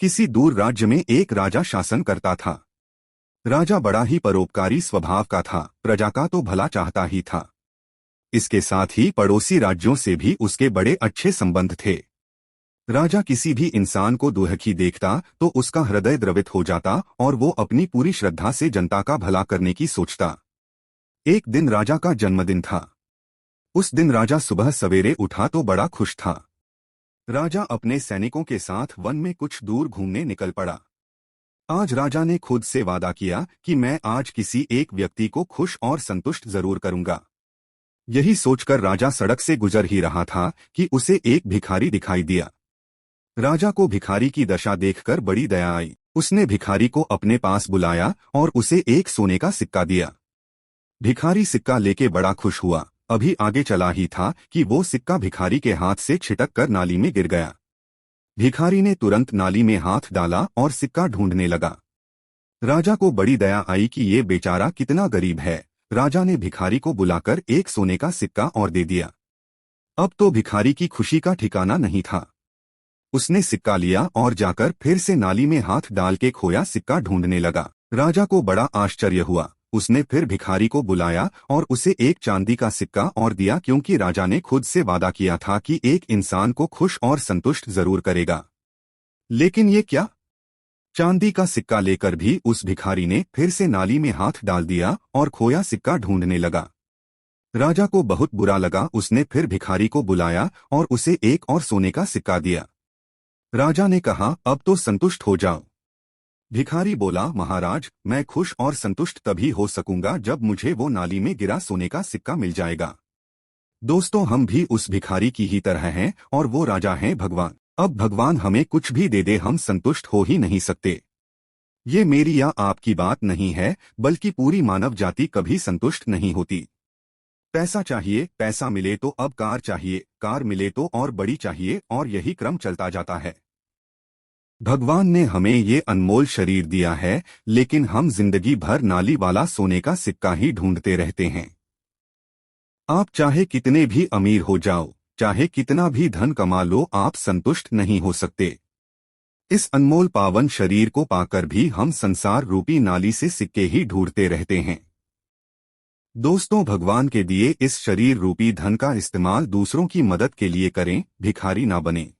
किसी दूर राज्य में एक राजा शासन करता था। राजा बड़ा ही परोपकारी स्वभाव का था, प्रजा का तो भला चाहता ही था। इसके साथ ही पड़ोसी राज्यों से भी उसके बड़े अच्छे संबंध थे। राजा किसी भी इंसान को दुखी देखता तो उसका हृदय द्रवित हो जाता और वो अपनी पूरी श्रद्धा से जनता का भला करने की सोचता। एक दिन राजा का जन्मदिन था। उस दिन राजा सुबह सवेरे उठा तो बड़ा खुश था। राजा अपने सैनिकों के साथ वन में कुछ दूर घूमने निकल पड़ा। आज राजा ने खुद से वादा किया कि मैं आज किसी एक व्यक्ति को खुश और संतुष्ट जरूर करूंगा। यही सोचकर राजा सड़क से गुजर ही रहा था कि उसे एक भिखारी दिखाई दिया। राजा को भिखारी की दशा देखकर बड़ी दया आई। उसने भिखारी को अपने पास बुलाया और उसे एक सोने का सिक्का दिया। भिखारी सिक्का लेके बड़ा खुश हुआ। अभी आगे चला ही था कि वो सिक्का भिखारी के हाथ से छिटक कर नाली में गिर गया। भिखारी ने तुरंत नाली में हाथ डाला और सिक्का ढूंढने लगा। राजा को बड़ी दया आई कि ये बेचारा कितना गरीब है। राजा ने भिखारी को बुलाकर एक सोने का सिक्का और दे दिया। अब तो भिखारी की खुशी का ठिकाना नहीं था। उसने सिक्का लिया और जाकर फिर से नाली में हाथ डाल के खोया सिक्का ढूंढने लगा। राजा को बड़ा आश्चर्य हुआ। उसने फिर भिखारी को बुलाया और उसे एक चांदी का सिक्का और दिया, क्योंकि राजा ने खुद से वादा किया था कि एक इंसान को खुश और संतुष्ट जरूर करेगा। लेकिन ये क्या? चांदी का सिक्का लेकर भी उस भिखारी ने फिर से नाली में हाथ डाल दिया और खोया सिक्का ढूंढने लगा। राजा को बहुत बुरा लगा। उसने फिर भिखारी को बुलाया और उसे एक और सोने का सिक्का दिया। राजा ने कहा, अब तो संतुष्ट हो जाओ। भिखारी बोला, महाराज, मैं खुश और संतुष्ट तभी हो सकूंगा जब मुझे वो नाली में गिरा सोने का सिक्का मिल जाएगा। दोस्तों, हम भी उस भिखारी की ही तरह हैं और वो राजा हैं भगवान। अब भगवान हमें कुछ भी दे दे, हम संतुष्ट हो ही नहीं सकते। ये मेरी या आपकी बात नहीं है, बल्कि पूरी मानव जाति कभी संतुष्ट नहीं होती। पैसा चाहिए, पैसा मिले तो अब कार चाहिए, कार मिले तो और बड़ी चाहिए, और यही क्रम चलता जाता है। भगवान ने हमें ये अनमोल शरीर दिया है, लेकिन हम जिंदगी भर नाली वाला सोने का सिक्का ही ढूंढते रहते हैं। आप चाहे कितने भी अमीर हो जाओ, चाहे कितना भी धन कमा लो, आप संतुष्ट नहीं हो सकते। इस अनमोल पावन शरीर को पाकर भी हम संसार रूपी नाली से सिक्के ही ढूंढते रहते हैं। दोस्तों, भगवान के दिए इस शरीर रूपी धन का इस्तेमाल दूसरों की मदद के लिए करें, भिखारी ना बने।